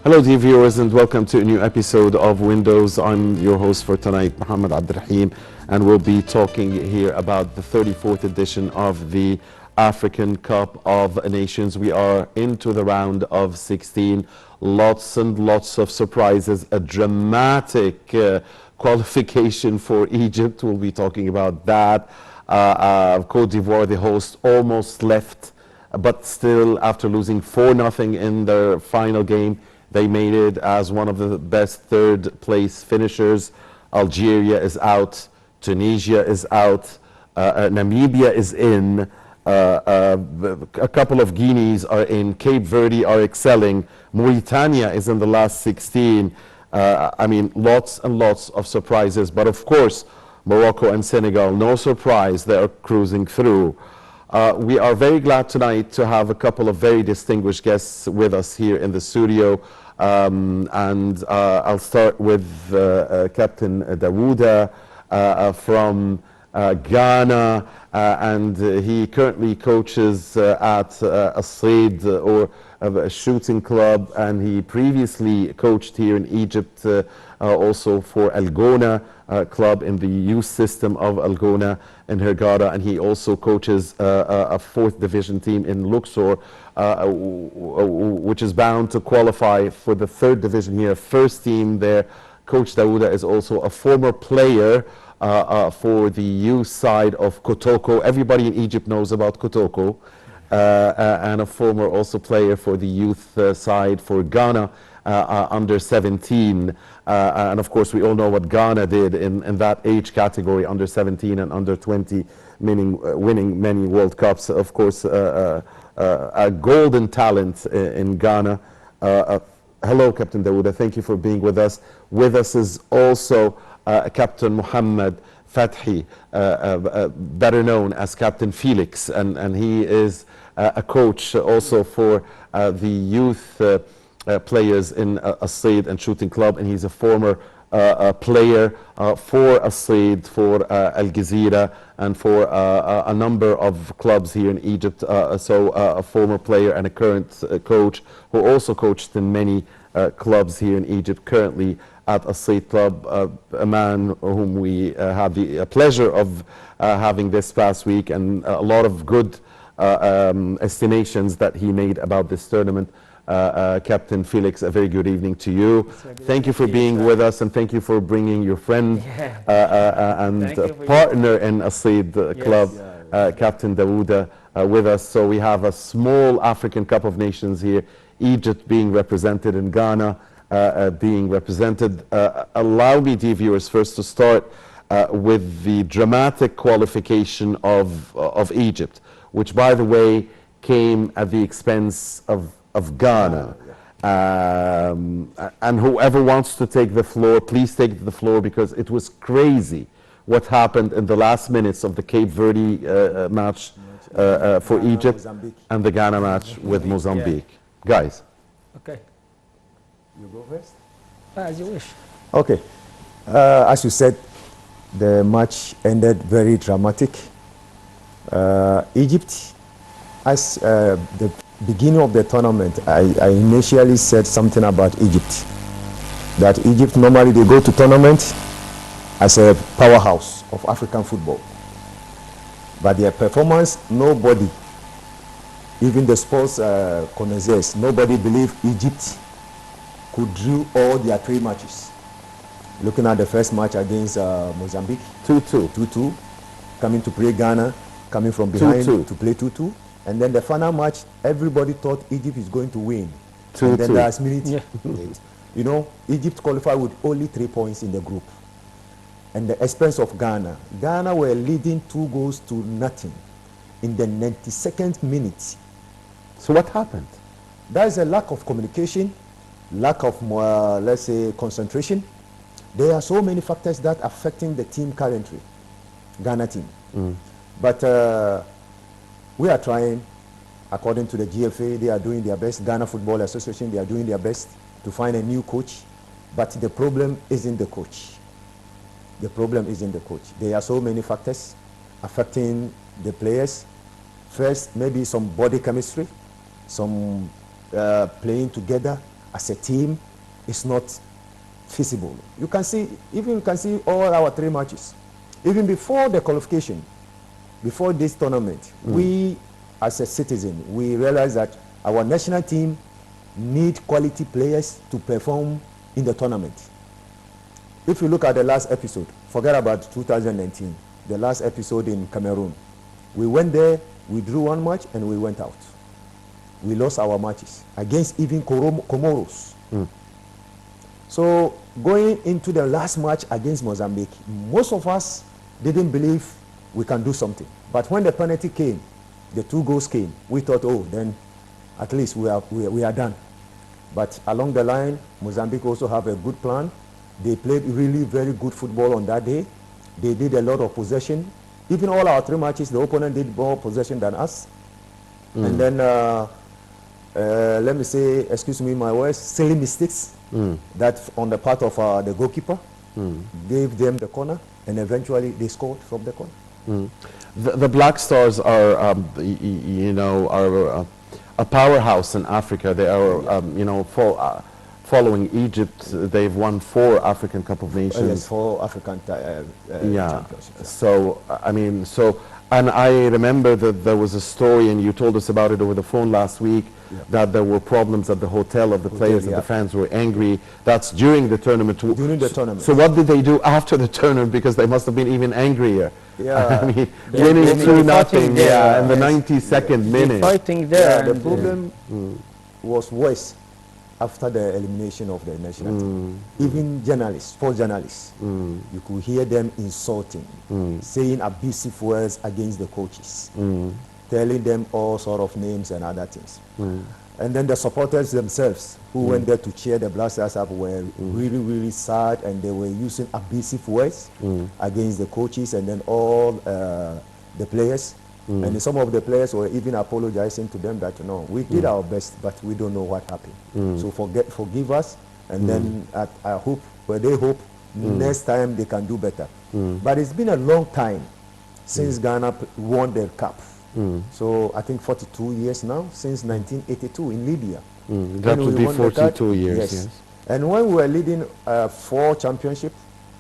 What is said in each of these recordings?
Hello dear viewers and welcome to a new episode of Windows. I'm your host for tonight, Mohamed, and we'll be talking here about the 34th edition of the African Cup of Nations. We are into the round of 16. Lots and lots of surprises, a dramatic qualification for Egypt. We'll be talking about that. Côte d'Ivoire, the host, almost left, but still after losing 4-0 in their final game, they made it as one of the best third place finishers. Algeria is out, Tunisia is out, Namibia is in, a couple of Guineas are in, Cape Verde are excelling, Mauritania is in the last 16. I mean, lots and lots of surprises, but of course, Morocco and Senegal, no surprise, they are cruising through. We are very glad tonight to have a couple of very distinguished guests with us here in the studio. I'll start with Captain Daouda from Ghana, and he currently coaches at a Said or a shooting club, and he previously coached here in Egypt also for Al Ghona club in the youth system of Al Ghona in Hurghada, and he also coaches a 4th division team in Luxor, which is bound to qualify for the 3rd division here, first team there. Coach Daouda is also a former player for the youth side of Kotoko. Everybody in Egypt knows about Kotoko, and a former also player for the youth side for Ghana under 17. And of course, we all know what Ghana did in that age category, under 17 and under 20, meaning winning many World Cups. Of course, a golden talent in Ghana. Hello, Captain Daouda. Thank you for being with us. With us is also Captain Mohamed Fathi, better known as Captain Felix, and he is a coach also for the youth players in a Said and shooting club, and he's a former player for a Said, for Al Jazeera, and for a number of clubs here in Egypt. So a former player and a current coach who also coached in many clubs here in Egypt, currently at a Said club, a man whom we had the pleasure of having this past week, and a lot of good estimations that he made about this tournament. Captain Felix, a very good evening to you. Thank you for being with us, and thank you for bringing your friend and partner in a Said club, Captain Daouda, with us. So we have a small African Cup of Nations here, Egypt being represented in Ghana, being represented. Allow me, dear viewers, first to start with the dramatic qualification of Egypt, which, by the way, came at the expense of Ghana. And whoever wants to take the floor, please take the floor, because it was crazy what happened in the last minutes of the Cape Verde match for Egypt and the Ghana match with Mozambique. Guys. Okay. You go first? As you wish. Okay. As you said, the match ended very dramatic. Egypt, as the beginning of the tournament, I initially said something about Egypt. That Egypt, normally they go to tournament as a powerhouse of African football. But their performance, nobody, even the sports connoisseurs, nobody believed Egypt could do all their 3 matches. Looking at the first match against Mozambique, 2-2, coming to play Ghana, coming from behind to play 2-2. And then the final match, everybody thought Egypt is going to win. And then the last minute, you know, Egypt qualified with only 3 points in the group. And the expense of Ghana. Ghana were leading 2-0 in the 92nd minute. So what happened? There is a lack of communication, lack of, let's say, concentration. There are so many factors that are affecting the team currently, Ghana team. But we are trying, according to the GFA, they are doing their best. Ghana Football Association, they are doing their best to find a new coach. But the problem isn't the coach. The problem isn't the coach. There are so many factors affecting the players. First, maybe some body chemistry, some playing together, as a team, it's not feasible. You can see all our 3 matches. Even before the qualification, before this tournament, we as a citizen, we realized that our national team need quality players to perform in the tournament. If you look at the last episode, forget about 2019, the last episode in Cameroon. We went there, we drew 1 match, and we went out. We lost our matches against even Comoros. So going into the last match against Mozambique, most of us didn't believe we can do something. But when the penalty came, the 2 goals came, we thought, oh, then at least we are done. But along the line, Mozambique also have a good plan. They played really very good football on that day. They did a lot of possession. Even all our 3 matches, the opponent did more possession than us. And then, let me say, excuse me my words, silly mistakes that on the part of the goalkeeper gave them the corner, and eventually they scored from the corner. The Black Stars are, you know, are a powerhouse in Africa. They are, you know, following Egypt. They've won 4 African Cup of Nations. Yes, 4 African championships. So, I mean, and I remember that there was a story, and you told us about it over the phone last week, that there were problems at the hotel of the players, and the fans were angry. That's during the tournament. During the tournament. So what did they do after the tournament? Because they must have been even angrier. Yeah. I mean, winning 2-0, in the 92nd minute. Fighting there. The problem was worse after the elimination of the national team. Even journalists, sports journalists, you could hear them insulting, saying abusive words against the coaches, telling them all sort of names and other things. And then the supporters themselves, who went there to cheer the Black Stars up, were really, really sad, and they were using abusive words against the coaches and then all the players. And some of the players were even apologizing to them that, you know, we did our best, but we don't know what happened. So forgive us, and then I hope, they hope next time they can do better. But it's been a long time since Ghana won the cup. So I think 42 years now, since 1982 in Libya. That would be 42 years, yes. And when we were leading 4 championships,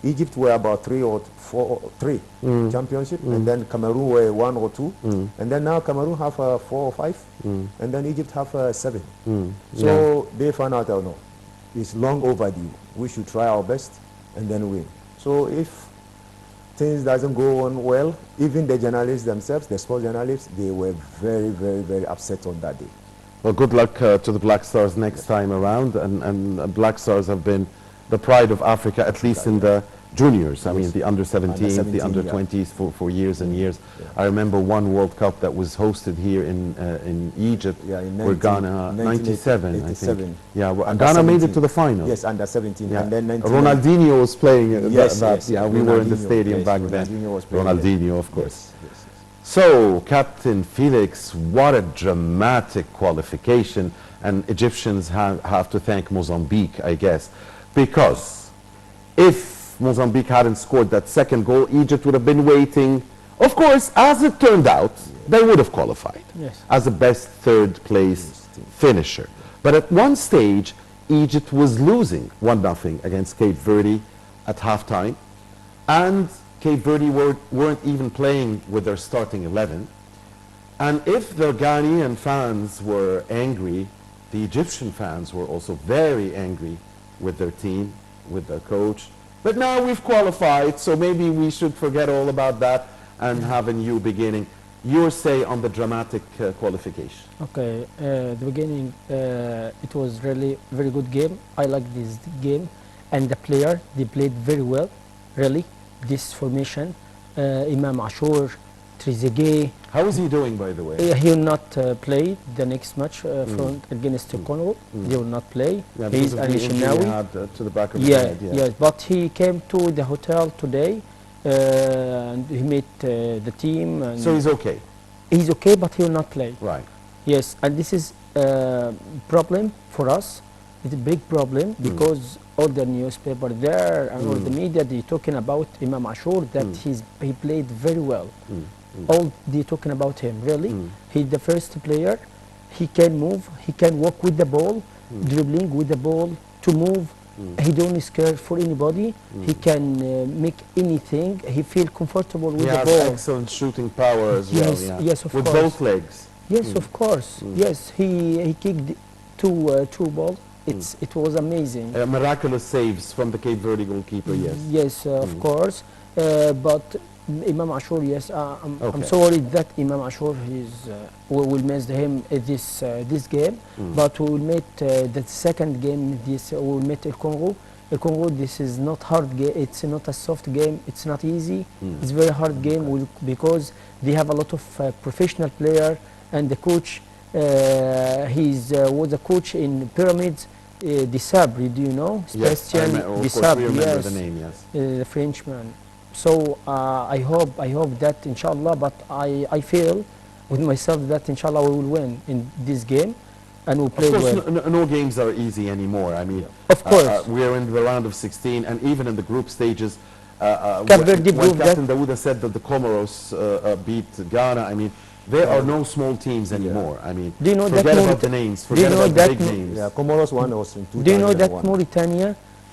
Egypt were about 3 or 4 championship, and then Cameroon were 1 or 2, and then now Cameroon have 4 or 5, and then Egypt have 7. So they found out, oh no, it's long overdue. We should try our best and then win. So if things doesn't go on well, even the journalists themselves, the sports journalists, they were very, very, very upset on that day. Well, good luck to the Black Stars next time around, and Black Stars have been the pride of Africa, at least in the juniors. I mean, the under-17s, the under-20s for years and years. I remember one World Cup that was hosted here in Egypt, where Ghana, 97, I think. Yeah, Ghana made it to the final. Yes, under-17. Yeah. And then Ronaldinho was playing yes, yeah, we were in the stadium back then. Ronaldinho, of course. So, Captain Felix, what a dramatic qualification. And Egyptians have to thank Mozambique, I guess. Because if Mozambique hadn't scored that 2nd goal, Egypt would have been waiting. Of course, as it turned out, they would have qualified as the best 3rd place finisher. But at one stage, Egypt was losing 1-0 against Cape Verde at halftime. And Cape Verde weren't even playing with their starting 11. And if the Ghanaian fans were angry, the Egyptian fans were also very angry with their team, with their coach. But now we've qualified, so maybe we should forget all about that and have a new beginning. Your say on the dramatic qualification. Okay, the beginning, it was really very good game. I like this game, and the player, they played very well, really. This formation, Imam Ashur, Trezeguet. How is he doing, by the way? He will not play the next match against Congo. He will not play. Yeah, He's an to the back of the head. Yes, but he came to the hotel today, and he met the team. And so he's okay? He's okay, but he will not play. Right. Yes, and this is a problem for us. It's a big problem because all the newspaper there and all the media, they're talking about Imam Ashur, that he played very well. All they talking about him, really. He's the first player. He can move, he can walk with the ball, dribbling with the ball to move. He don't scare for anybody. He can make anything. He feel comfortable with He the has ball. excellent shooting power as well. Yes, Yeah. yes, of With course. both legs. Yes, of course. Yes, he kicked two ball. It was amazing. Miraculous saves from the Cape Verde goalkeeper. Yes. Yes, of course. But Imam Ashur, yes, I'm Okay. sorry that Imam Ashur we will miss him this game. But we will meet the second game. This we will meet El Congo. El Congo. This is not hard game. It's not a soft game. It's not easy. It's very hard game because they have a lot of professional player, and the coach. He's was a coach in Pyramids. Desabre, do you know? Yes, Sebastian of course we Desabre, remember yes, the name. Yes. the Frenchman. So I hope that inshallah, but I feel with myself that inshallah we will win in this game, and we'll play Of course, well. no games are easy anymore. I mean, Of course. we're in the round of 16, and even in the group stages, Cape Verde when proved Captain Daouda said that the Comoros beat Ghana, I mean, there are no small teams anymore. I mean, Do you know that forget about Maurit- the names, do you forget know about the that big Mo- names. Yeah, Comoros won was in 2001. Do you know that Mauritania,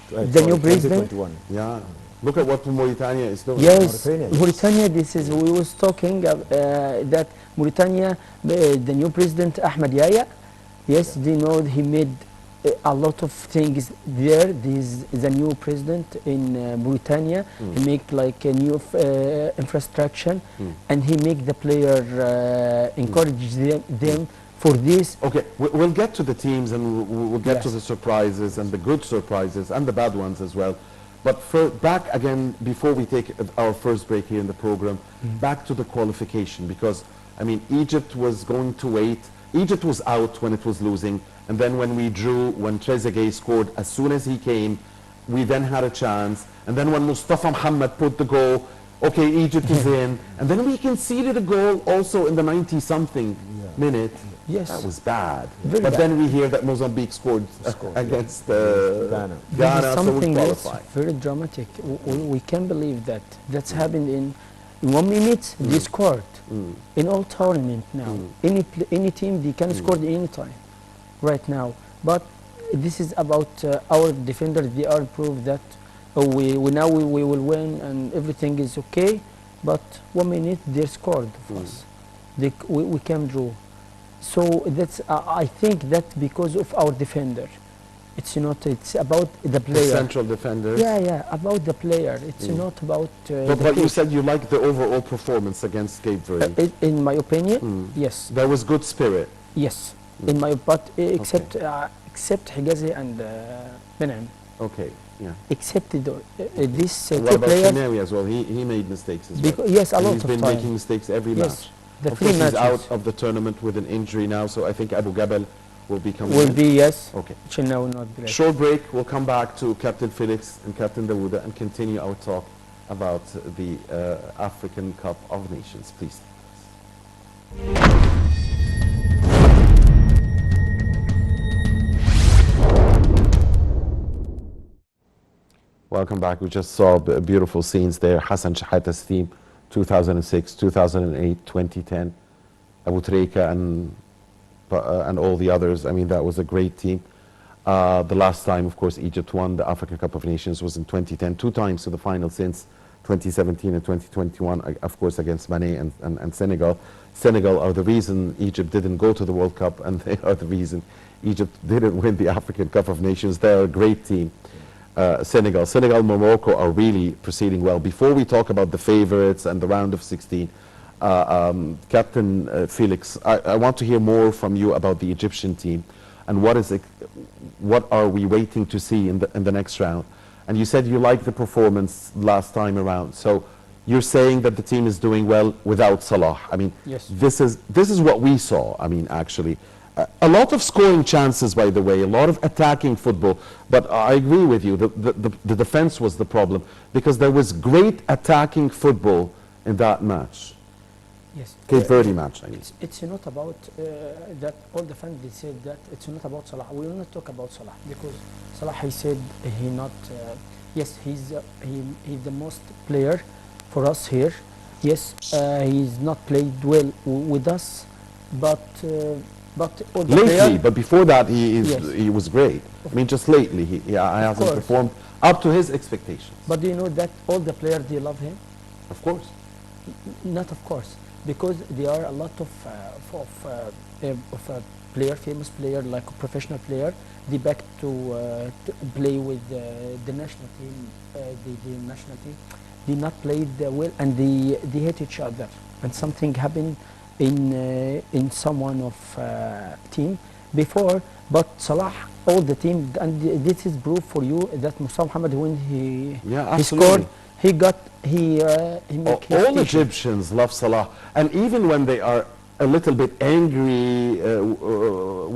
the new president? 2021. Yeah, look at what Mauritania is doing. Yes, Mauritania, yes. Mauritania. This is we was talking that Mauritania, the new president Ahmed Yahya. Yes, do you know he made a lot of things there. This is the new president in Mauritania. He make like a new infrastructure, and he make the player encourage them for this. Okay, we'll get to the teams, and we'll get to Yes. the surprises and the good surprises and the bad ones as well. But back again, before we take our first break here in the program, back to the qualification, because I mean, Egypt was going to wait. Egypt was out when it was losing, and then when we drew, when Trezeguet scored, as soon as he came, we then had a chance. And then when Mustafa Mohamed put the goal, okay, Egypt is in. And then we conceded a goal also in the 90-something minute. Yes. That was bad. Very but bad. then we hear that Mozambique scored against Ghana. This Ghana, is so we something else qualify. very dramatic. We can't believe that. That's happened in 1 minute. They scored in all tournament now. Any team they can score any time, right now. But this is about our defenders. They are proof that we will win and everything is okay. But 1 minute they scored for us. We can draw. So that's I think that because of our defender. It's not. It's about the The player. central defender. Yeah, about the player. It's not about the But you coach. said you liked the overall performance against Cape Verde. In my opinion, yes, There was good spirit. yes. In my but except Higazi and Benem, Okay, yeah. except these And what two about players. Chineri as well? He made mistakes as well. Yes, a And lot he's of been time. making mistakes every Yes, match. the Of three course, he's matches out of the tournament with an injury now, so I think Abu Gabel will be coming will in. be yes. Okay. China will not be. Short break. We'll come back to Captain Felix and Captain Daouda and continue our talk about the African Cup of Nations. Please. Welcome back. We just saw beautiful scenes there. Hassan Shahata's team, 2006, 2008, 2010. Abu Treka and all the others. I mean, that was a great team. The last time, of course, Egypt won the African Cup of Nations was in 2010, 2 times to the final since 2017 and 2021, of course, against Mane and Senegal. Senegal are the reason Egypt didn't go to the World Cup, and they are the reason Egypt didn't win the African Cup of Nations. They're a great team. Senegal, Morocco are really proceeding well. Before we talk about the favorites and the round of 16, Captain Felix, I want to hear more from you about the Egyptian team and what are we waiting to see in the next round. And you said you liked the performance last time around. So you're saying that the team is doing well without Salah. I mean, Yes. this is what we saw. I mean, actually. A lot of scoring chances, by the way, a lot of attacking football. But I agree with you, the defense was the problem because there was great attacking football in that match. Yes. Cape Verde match, I mean. It's not about that. All the fans they said that it's not about Salah. We will not talk about Salah because Salah he said he not. Yes, he's the most player for us here. Yes, he's not played well with us, but But all the Lately, player, but before that, Yes. he was great. I mean, just lately, he hasn't course. performed up to his expectations. but do you know that all the players they love him? Of course. Not of course, because there are a lot of player, famous player, like a professional player, they back to play with the national team, the national team. They not played well, and they hate each other. And something happened in someone of team before. But Salah, all the team, and this is proof for you that Musa Mohamed, when he absolutely. scored, he make his All t-shirt. Egyptians love Salah, and even when they are a little bit angry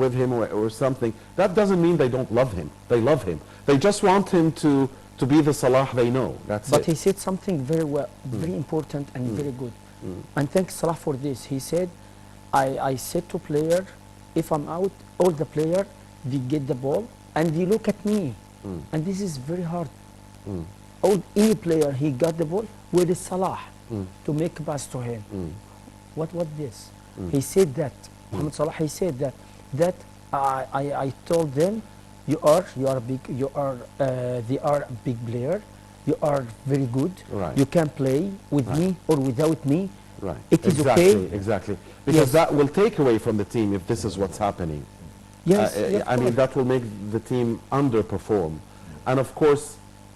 with him or something, that doesn't mean they don't love him. They love him. They just want him to be the Salah they know. That's But it. he said something very well, very important and very good. And thanks Salah for this. He said, I said to player, if I'm out, all the player, they get the ball and they look at me. And this is very hard. Any player, he got the ball, where is Salah to make a pass to him? What this? He said that, Mohamed Salah, he said that I told them, you are big, they are a big player, you are very good, Right. you can play with me or without me, Right. it is exactly, okay. Exactly. Because Yes. that will take away from the team if this is what's happening. Yes, I mean, that will make the team underperform. And of course,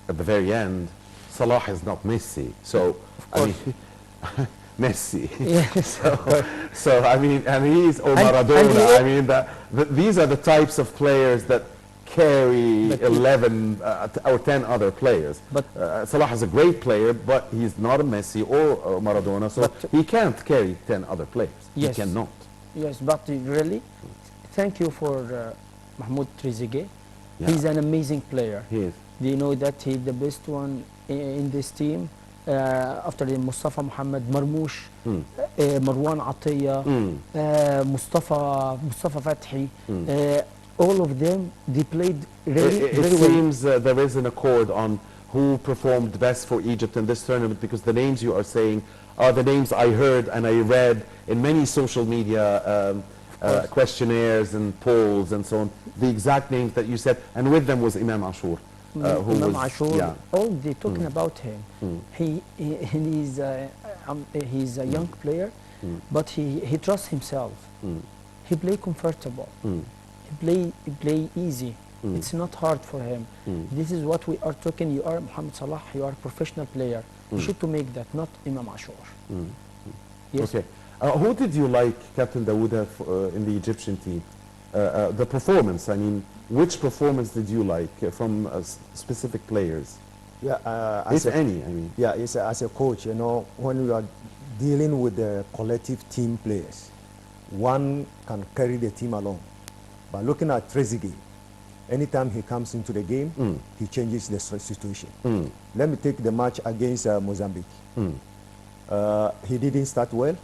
at the very end, Salah is not Messi. So, I mean, Messi. Yes. So, I mean, and he's, or And Maradona. he- I mean, these are the types of players that carry But he- 11 or 10 other players. But- Salah is a great player, but he's not a Messi or Maradona, so But- he can't carry 10 other players. Yes. He cannot. Yes, but really, thank you for Mahmoud Trezeguet. Yeah. He's an amazing player. He is. Do you know that he's the best one in this team? After the Mustafa Mohamed, Marmoush, Marwan Atiyah, Mustafa Fathi, all of them, they played really It very well. seems there is an accord on who performed best for Egypt in this tournament, because the names you are saying are the names I heard and I read in many social media questionnaires and polls and so on. The exact names that you said, and with them was Imam Ashur. Who Imam was, Ashur, yeah. all they talking about him. He's a young player, but he trusts himself. He play comfortable. He play easy. It's not hard for him. This is what we are talking. You are Mohamed Salah. You are a professional player. You should to make that, not Imam Ashur. Yes. Okay. Who did you like, Captain Daouda, in the Egyptian team? The performance, I mean, which performance did you like from specific players? Yeah, If any, I mean. yeah, it's as a coach, you know, when you are dealing with the collective team players, one can carry the team along. But looking at Trezeguet, anytime he comes into the game, he changes the situation. Let me take the match against Mozambique. He didn't start well,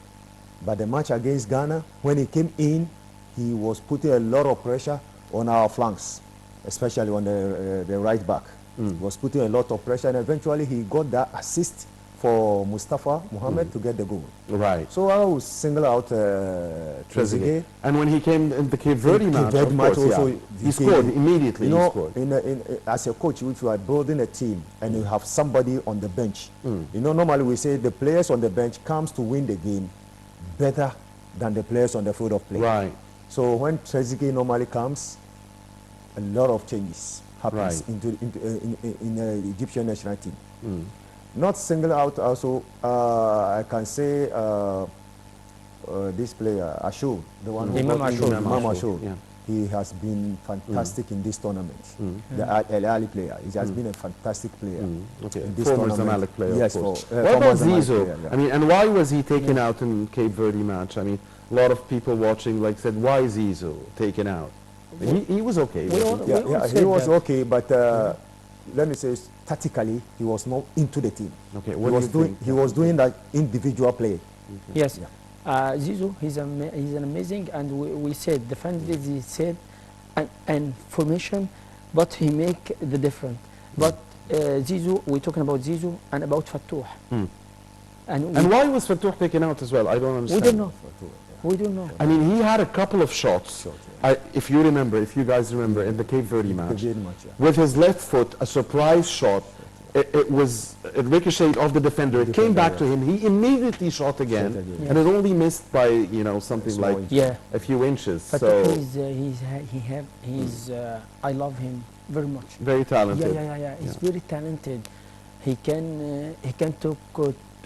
but the match against Ghana, when he came in, he was putting a lot of pressure on our flanks, especially on the right back. He was putting a lot of pressure, and eventually he got that assist for Mustafa Mohamed to get the goal. Right. So I will single out Trezeguet. And when he came in the Cape Verde match, Cape of match course, also, yeah. he He scored came- immediately. You He know, scored. as a coach, if you are building a team and you have somebody on the bench, you know, normally we say the players on the bench comes to win the game better than the players on the field of play. Right. So when Trezeguet normally comes, a lot of changes happens Right. in the Egyptian national team. Not single out also, I can say this player, Ashur, the one who Imam got Ashur. injured, Imam Ashur, Ashur. yeah. He has been fantastic in this tournament. The Al Ali player, he has been a fantastic player. Okay. in this Former tournament. Zamalek player, Yes, of course. for- What former about Zamalek Zizou? player, yeah. I mean, and why was he taken out in Cape Verde match? I mean, a lot of people watching like said, why is Zizou taken out? He was okay. We wasn't all- he? Yeah, all yeah, he said was that. okay, but let me say, tactically, he was not into the team. Okay, He what do was you doing, think? he was doing that individual play. Yes. Yeah. Zizou, he's an amazing, and we said, the fan he said, and formation, but he make the difference. But Zizou, we're talking about Zizou and about Fattouh. And And why was Fattouh taken out as well? I don't we understand. don't know. We don't know. I mean, he had a couple of shots. If you remember, if you guys remember, in the Cape Verde match, with his left foot, a surprise shot. It ricocheted off the defender. It came back to him. He immediately shot again, and it only missed by something like a few inches. But so I love him very much. Very talented. Yeah. He's very talented. He can talk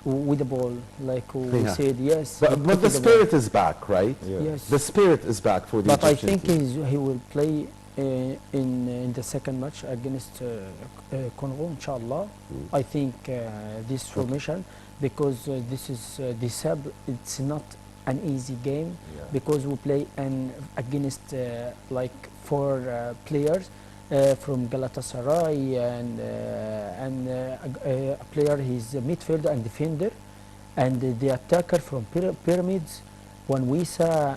with the ball, like we said. Yes. But the spirit is back, right? Yes. The spirit is back for the But I Egyptian think team. he will play in the second match against Congo, inshallah. I think this formation, because this is it's not an easy game, because we play against like 4 players from Galatasaray and a player, he's a midfielder and defender, and the attacker from Pyramids. When we saw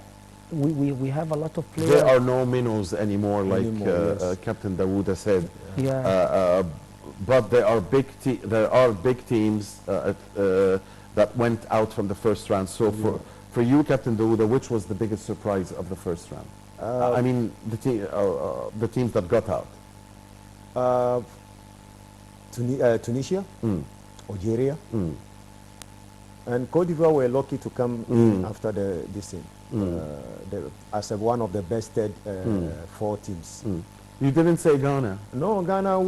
we have a lot of players. There are no minnows anymore, like Captain Daouda said. But there are big teams that went out from the first round. So for you, Captain Daouda, which was the biggest surprise of the first round? I mean, the teams that got out. Tunisia, Algeria, and Cote d'Ivoire were lucky to come in after this thing. As one of the best 4 teams. You didn't say Ghana. No, Ghana,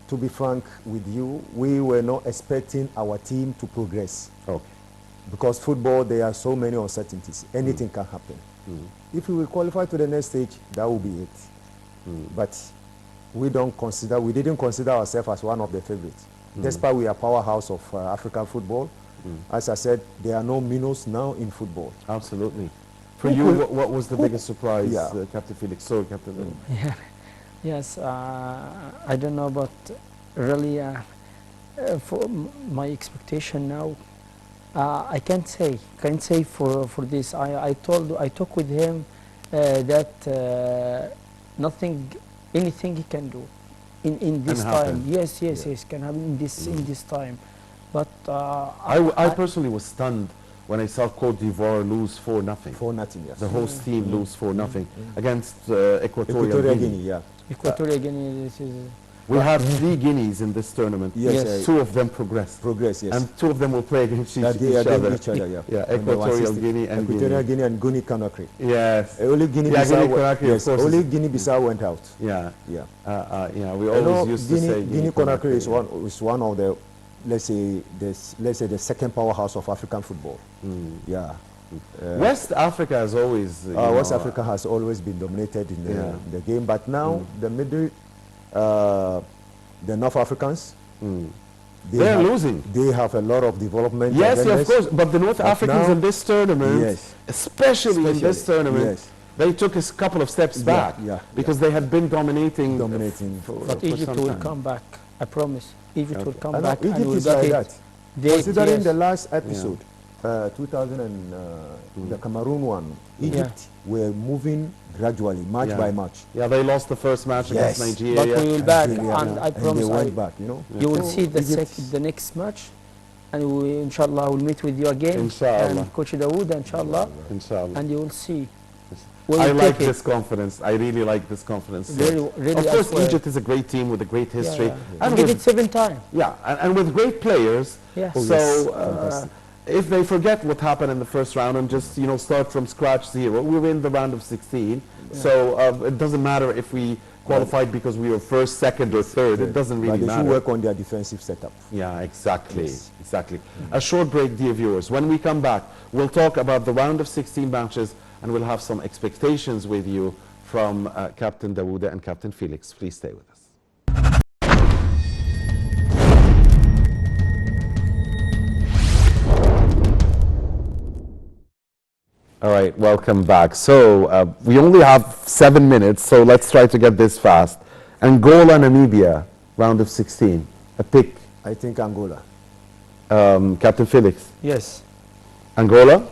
to be frank with you, we were not expecting our team to progress. Okay. Because football, there are so many uncertainties. Anything can happen. If we will qualify to the next stage, that will be it. But we didn't consider ourselves as one of the favorites. Despite we are powerhouse of African football, as I said, there are no minnows now in football. Absolutely. For you, what was the biggest surprise, Captain Felix? Sorry, Captain. Yes, I don't know, but really, for my expectation now, I can't say for this. I talked with him that anything he can do in this time. Yes, can happen in this time. But I personally was stunned when I saw Cote d'Ivoire lose 4-0. 4-0, yes. The host team lose 4-0 against Equatorial Guinea. Equatorial Guinea, this is... We have 3 Guineas in this tournament. Yes. 2 of them progressed. Yes. And 2 of them will play against each other. Equatorial Guinea and Guinea and Guinea Conakry. Yes. Only Only Guinea-Bissau went out. We always used to say Guinea Conakry is one of the, let's say the second powerhouse of African football. West Africa has always West Africa has always been dominated in the game, but now the North Africans, they're losing. They have a lot of development. Yes, of course, but the North Africans in this tournament, especially in this tournament, they took a couple of steps back because they had been dominating. But Egypt will come back. I promise. Egypt will come back. Egypt is like that. Considering the last episode, 2000 and the Cameroon one, Egypt were moving gradually, match by match. They lost the first match against Nigeria. But we will back, and I promise they went back, you will see the next match, and we, inshallah, will meet with you again. Inshallah. And Coach Daouda, inshallah. And you will see. I like this confidence. I really like this confidence. Really, of course, Egypt is a great team with a great history. And did it 7 times. And with great players. So if they forget what happened in the first round and just start from scratch 0, we win the round of 16. So it doesn't matter if we qualified because we were first, second, or third. It doesn't really matter. But they should work on their defensive setup. Yeah, exactly. A short break, dear viewers. When we come back, we'll talk about the round of 16 matches, and we'll have some expectations with you from Captain Daouda and Captain Felix. Please stay with us. All right, welcome back. So we only have 7 minutes, so let's try to get this fast. Angola, Namibia, round of 16. A pick. I think Angola. Captain Felix. Yes. Angola?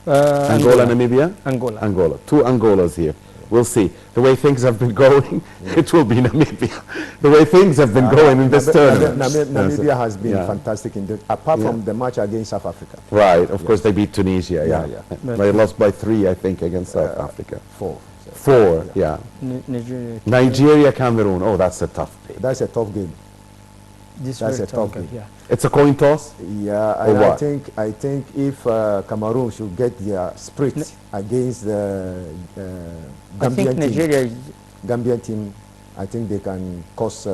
Angola, Namibia? Angola. 2 Angolas here. We'll see. The way things have been going, it will be Namibia. The way things have been going in this tournament. Namibia has been Yeah. fantastic apart from Yeah. the match against South Africa. Right, of course they beat Tunisia, yeah. Yeah, They lost by 3, I think, against South Africa. 4. 4, yeah. Nigeria. Nigeria, Cameroon, oh, that's a tough game. That's a tough game. This That's very a tough tough, game. yeah. It's a coin toss? Yeah, Or and what? I think if Cameroon should get their spirit against the I think Gambian team, Nigeria is Gambian team, I think they can cause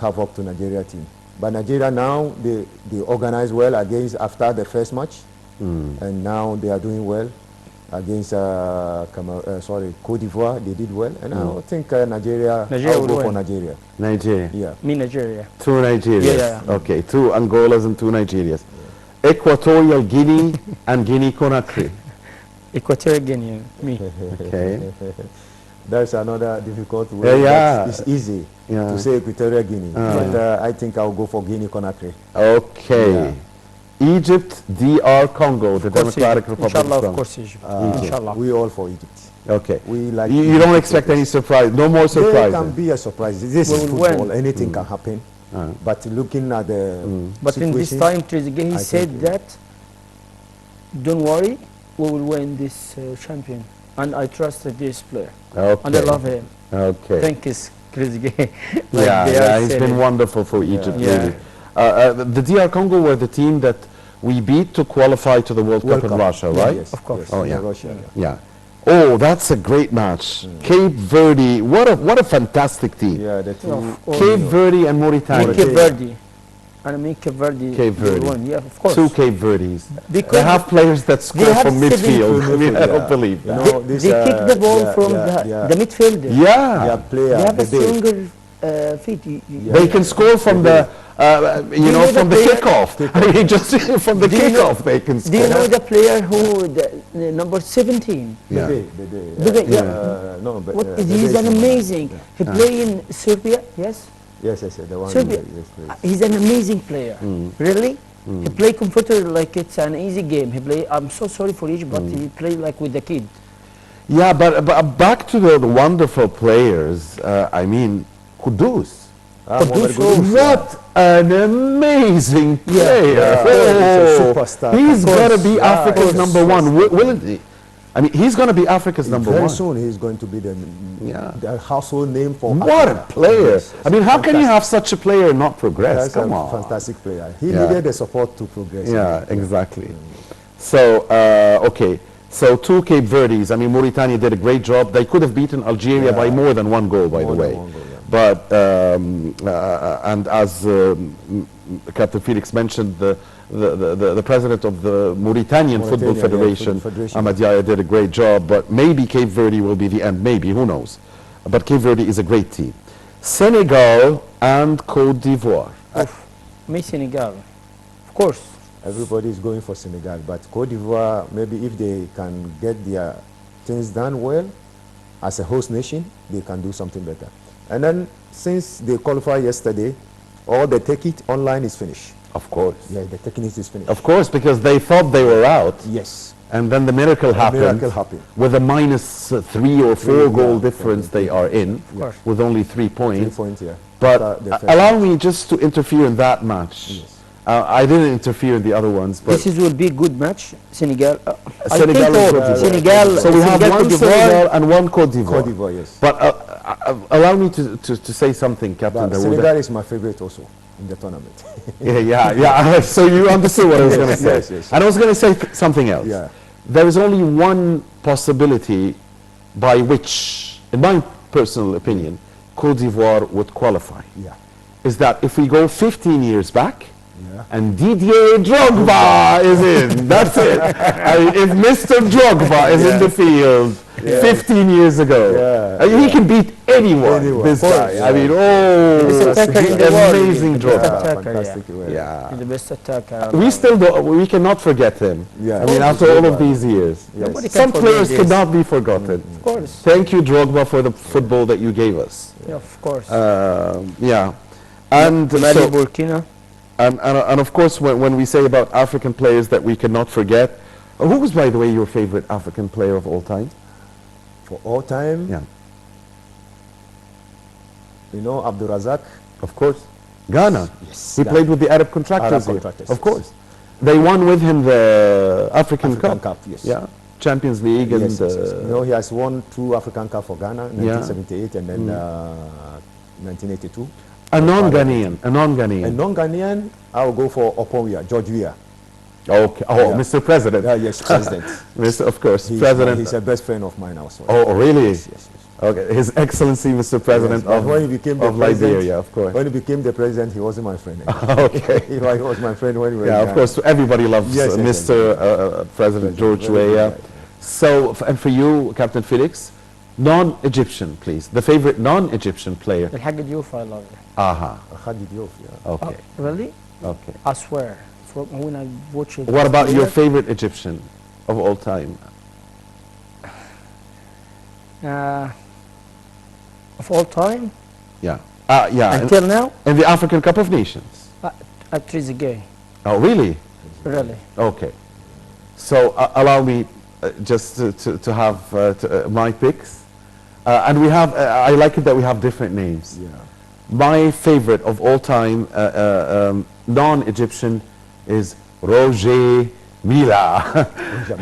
havoc to Nigeria team. But Nigeria now they organize well against after the first match, and now they are doing well against Cote d'Ivoire. They did well, and I think Nigeria Nigeria I'll will go for win. Nigeria. Nigeria. Yeah. me Nigeria. 2 Nigerias. Yeah. Okay, 2 Angolas and 2 Nigerias. Equatorial Guinea and Guinea Conakry. Equatorial Guinea, me. Okay. That's another difficult way. Yeah. But it's easy Yeah. to say Equatorial Guinea, but I think I'll go for Guinea Conakry. Okay. Yeah. Egypt, DR Congo, the Of course, Democratic Egypt. Republic of Inshallah, of Congo. course, Egypt. Egypt. Inshallah. We all for Egypt. Okay. We like. You don't expect any surprise, no more There surprises. can be a surprise. This is We will football. win. Anything can happen. But looking at the But in this situation, time, Trezeguet, he I said think, that, don't worry, we will win this champion. And I trusted this player. Okay. And I love him. Okay. Thank you, Trezeguet. Like Yeah, they yeah, are he's saying been it. wonderful for Egypt, Yeah. really. The DR Congo were the team that we beat to qualify to the World World Cup in Cup. Russia, Yeah, right? yes, Of course. yes, Oh, yeah. Russia. Yeah. Oh, that's a great match. Cape Verde, what a fantastic team. Yeah, the two. Of course. Cape Verde and Me Mauritania. Cape Verde. And me Cape Verde. Cape will Verde. win. Yeah, of course. 2 Cape Verdes. Because They have players that score have from 7 midfield. I mean, I Yeah. don't believe You that. know, this, they kick the ball from yeah. the midfielder. Yeah. Their player, They have a the day. stronger feet. They can score from the, you know, know from the the player- kickoff. I mean, just from the Do you know- kickoff they can Do you score. know the player who, the number 17? Yeah. The day. The day, yeah. No, but What, the he's day an is- amazing. He play in Serbia, yes? Yes, the one. Serbia. He's an amazing player. Really? He play comfortable like it's an easy game. He play. I'm so sorry for Egypt, but he play like with the kid. Yeah, but back to the wonderful players. I mean, Kudus. What an amazing player! Yeah, he's a superstar. He's Of course. going to be Yeah, Africa's of course. number one, wouldn't he? I mean, he's going to be Africa's number Very one. soon he's going to be Yeah. the household name for What a Africa. player! Yes, I mean, how can you have such a player and not progress? That's Come a on. fantastic player. He Yeah. needed the support to progress. Yeah, exactly. So, okay. So 2 Cape Verdes. I mean, Mauritania did a great job. They could have beaten Algeria by more than 1 goal, by More the than way. 1 goal, yeah. But and as Captain Felix mentioned, the president of the Mauritanian Football Mauritania, yeah, Federation, Federation. Ahmad Yahya, did a great job. But maybe Cape Verde will be the end. Maybe, who knows? But Cape Verde is a great team. Senegal and Cote d'Ivoire. Me Senegal, of course. Everybody is going for Senegal, but Cote d'Ivoire, maybe if they can get their things done well, as a host nation, they can do something better. And then, since they qualified yesterday, all the take it online is finished. Of course. Yeah, the technique is finished. Of course, because they thought they were out. Yes. And then the miracle happened. miracle happened. With a minus 3 or 4 goal yeah, difference they are in, course. with only 3 3 points. points, yeah. But After the first allow match. me just to interfere in that match. Yes. I didn't interfere in the other ones, but This is will be good match. Senegal. I Senegal think and all- Cote d'Ivoire. Senegal. So we have Senegal, one Cote d'Ivoire. Senegal and one Cote d'Ivoire. Cote d'Ivoire, yes. But allow me to say something, Captain But Daouda. Senegal is my favorite also in the tournament. Yeah. So you understood what I was going to say. Yes, yes. And I was going to say something else. Yeah. There is only one possibility by which, in my personal opinion, Cote d'Ivoire would qualify. Yeah. Is that if we go 15 years back, Yeah. and Didier Drogba is in. That's it. I mean, if Mr. Drogba is in the field 15 years ago, he can beat anyone. This guy. I mean, Best attacker in the world. amazing The best Drogba. attacker, Fantastic. Yeah. He's the best attacker. We still do, we cannot forget him. Yeah. I mean, Oh, after all of these years. Nobody can Some forget players this. cannot be forgotten. Of course. Thank you, Drogba, for the football that you gave us. Yeah, of course. Yeah. And Mali, so, Burkina. and of course, when we say about African players that we cannot forget, Who was, by the way, your favorite African player of all time? For all time, Yeah, you know, Abdul Razak. of course. Ghana. Yes, He Ghana. played with the Arab contractors Arab here. contractors, Of yes. course. They won with him the African African Cup. Cup, yes. Yeah, Champions League and Yes, yes, yes. You know, he has won 2 African Cup for Ghana, Yeah. 1978 and then 1982. a A non-Ghanaian. And non-Ghanaian, I'll go for Oponwia, George Weah. Okay. Oh, Yeah. Mr. President. Yes, President. Mr. Of course, He's, President. he's a best friend of mine also. Oh, really? Yes, yes, yes. Okay, His Excellency, Mr. President Yes, but of, when he became the of president, Liberia, of course. When he became the president, he wasn't my friend anymore. Okay. He was my friend when we were Yeah, in of Ghana. course. Everybody loves Yes, yes, yes, Mr. President George Very good Weah. guy. So, and for you, Captain Felix, non-Egyptian, please. The favorite non-Egyptian player. الحاج ضيوف I love it. Aha. Khadi Diop, yeah. Okay. Really? Okay. I swear. From when I watch it. What about your favorite Egyptian of all time? Of all time? Yeah. Yeah. Until now? In the African Cup of Nations. At Trezeguet. Oh, really? Really? Okay. So allow me just to have my picks. And we have, I like it that we have different names. Yeah. My favorite of all time, non-Egyptian, is Roger Mila.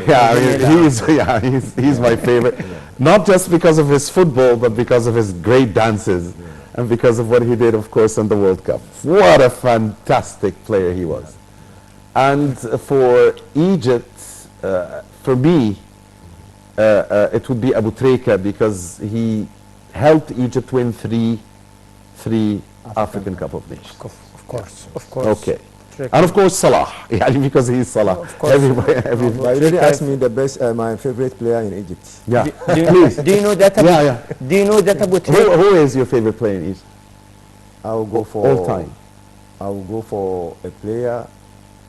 Yeah, I mean, he's my favorite. Not just because of his football, but because of his great dances. And because of what he did, of course, in the World Cup. What a fantastic player he was. And for Egypt, for me, it would be Abu Trika because he helped Egypt win three African Cup of Nations. Of course. Of course. Okay. Trika. And of course Salah, yeah, because he's Salah. Of course. Everybody. But you really asked me the best, my favorite player in Egypt. Yeah. Do you know that? Yeah, yeah. Do you know that Abu Trika? Who is your favorite player in Egypt? I will go for All time. I will go for a player,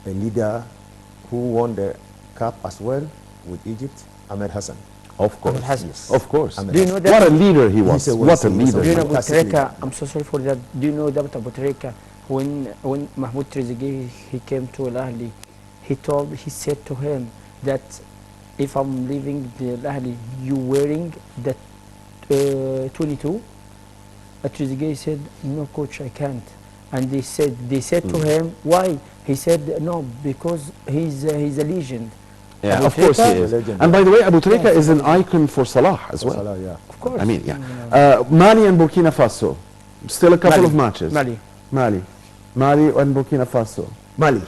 a leader who won the cup as well with Egypt, Ahmed Hassan. Of course. Hassan. Of course. Ahmed Do you know What that? a leader he was. He's a What a West- he's a leader. Do you know he was. Abu Fantastic Trika? leader. I'm so sorry for that. Do you know that Abu Trika? When Mahmoud Trezeguet he came to Al Ahly, he said to him that if I'm leaving the Al Ahly, you wearing that 22? Trezeguet said, no coach, I can't. And they said to him, why? He said, no, because he's a legend. Yeah, Abu of course he Trika? is. Legend, And by the way, Abu Trika Yes. is an icon for Salah as well. Salah, yeah. Of course. I mean, yeah. Mali and Burkina Faso. Still a couple Mali. of matches. Mali. Mali and Burkina Faso. Mali.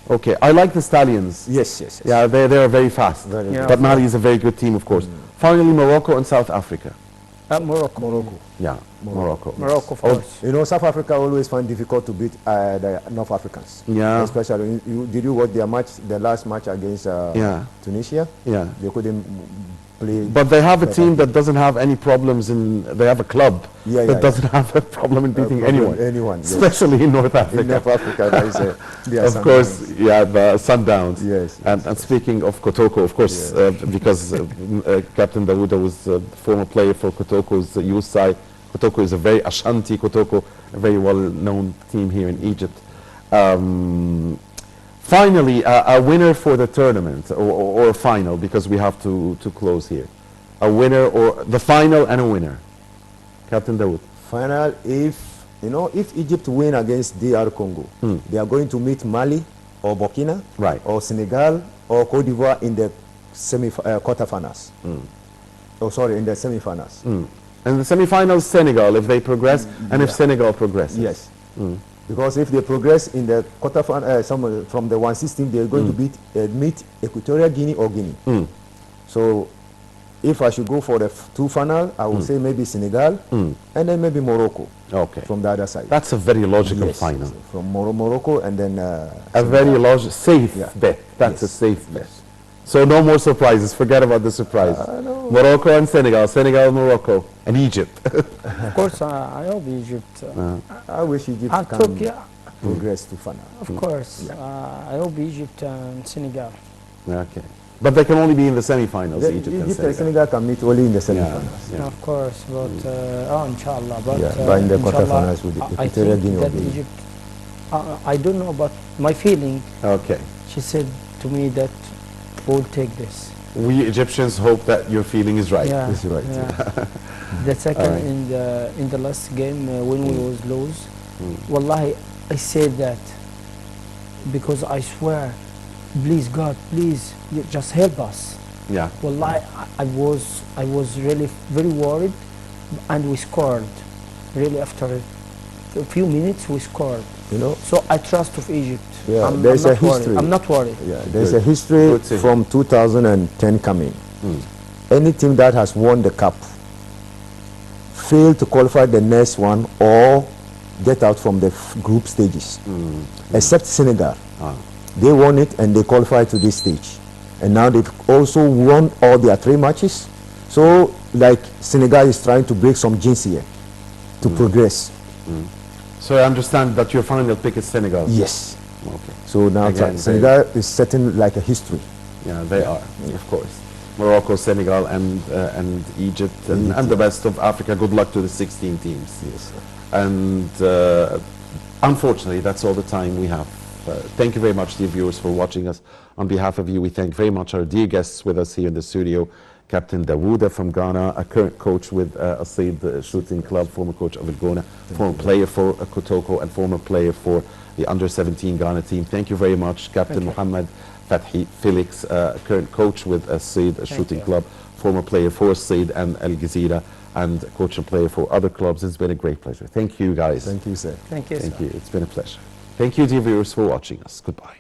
Okay, I like the Stallions. Yes, yes, yes. Yeah, they're very fast. Very Yeah. But Mali is a very good team, of course. Finally, Morocco and South Africa. Morocco. Yeah, Morocco. Morocco, of Oh, course. You know, South Africa always find difficult to beat the North Africans. Yeah. Especially, did you watch their match, the last match against Yeah. Tunisia? Yeah. They couldn't play. But they have a team that doesn't have any problems in, they have a club Yeah, that yeah, doesn't have a problem in beating anyone. Anyone. Yes. Especially in North In Africa. North Africa, that is they are Of course, yeah, the Sundowns. Yes, And speaking of Kotoko, of course, because Captain Daouda was a former player for Kotoko's youth side. Kotoko is a very Ashanti Kotoko, a very well-known team here in Egypt. Finally, a winner for the tournament, or a final, because we have to close here. A winner, or the final and a winner. Captain Daoud. Final, if Egypt win against DR Congo, they are going to meet Mali or Burkina, Right. or Senegal or Cote d'Ivoire in the quarterfinals. Oh, sorry, in the semifinals. And the semi-finals, Senegal, if they progress, and if Senegal progresses. Yes. Because if they progress in the quarterfinal, from the 1/16, they are going to meet Equatorial Guinea or Guinea. So, if I should go for the two final, I would say maybe Senegal and then maybe Morocco Okay. from the other side. That's a very logical Yes, final. from Morocco and then A very safe Yeah. bet. That's a Yes. safe bet. So no more surprises. Forget about the surprise. no. Morocco and Senegal. Senegal, Morocco, and Egypt. Of course, I hope Egypt. I wish Egypt And can Turkey, progress to final. of course. I hope Egypt and Senegal. Okay. But they can only be in the semi-finals, Egypt and Egypt Senegal. and Senegal can meet only in the semifinals. Yeah. Of course, but inshallah. But, But in the inshallah, quarterfinals with I Equatorial think Guinea or that Guinea. Egypt. I don't know, but my feeling. Okay. She said to me that we'll take this. We Egyptians hope that your feeling is right. Yeah, That's right. yeah. The second Alright. in the last game when we was lose, wallahi, I said that because I swear, please God, please just help us. Yeah. Wallahi, I was really very worried, and we scored. Really, after a few minutes, we scored. You know, So I trust of Egypt. Yeah, I'm there's not a worried. history. I'm not worried. yeah, there's Good. a history Good to hear. from 2010 coming. Any team that has won the cup fail to qualify the next one or get out from the group stages, except Senegal. They won it and they qualified to this stage. And now they've also won all their 3 matches. So, like, Senegal is trying to break some jinx here to progress. So I understand that your final pick is Senegal. Yes. Okay. So now Again, Senegal is setting like a history. Yeah, they are, of course. Morocco, Senegal, and Egypt, and the rest of Africa. Good luck to the 16 teams. Yes. And unfortunately, that's all the time we have. Thank you very much, dear viewers, for watching us. On behalf of you, we thank very much our dear guests with us here in the studio. Captain Daouda from Ghana, a current coach with Asaid Shooting Club, former coach of Elgona, former player for Kotoko, and former player for the under-17 Ghana team. Thank you very much, Captain Mohamed, Fathi, Felix, current coach with Asaid Shooting Club, former player for Asaid and Al Jazeera, and coach and player for other clubs. It's been a great pleasure. Thank you, guys. Thank you, sir. Thank you, Thank sir. you. It's been a pleasure. Thank you, dear viewers, for watching us. Goodbye.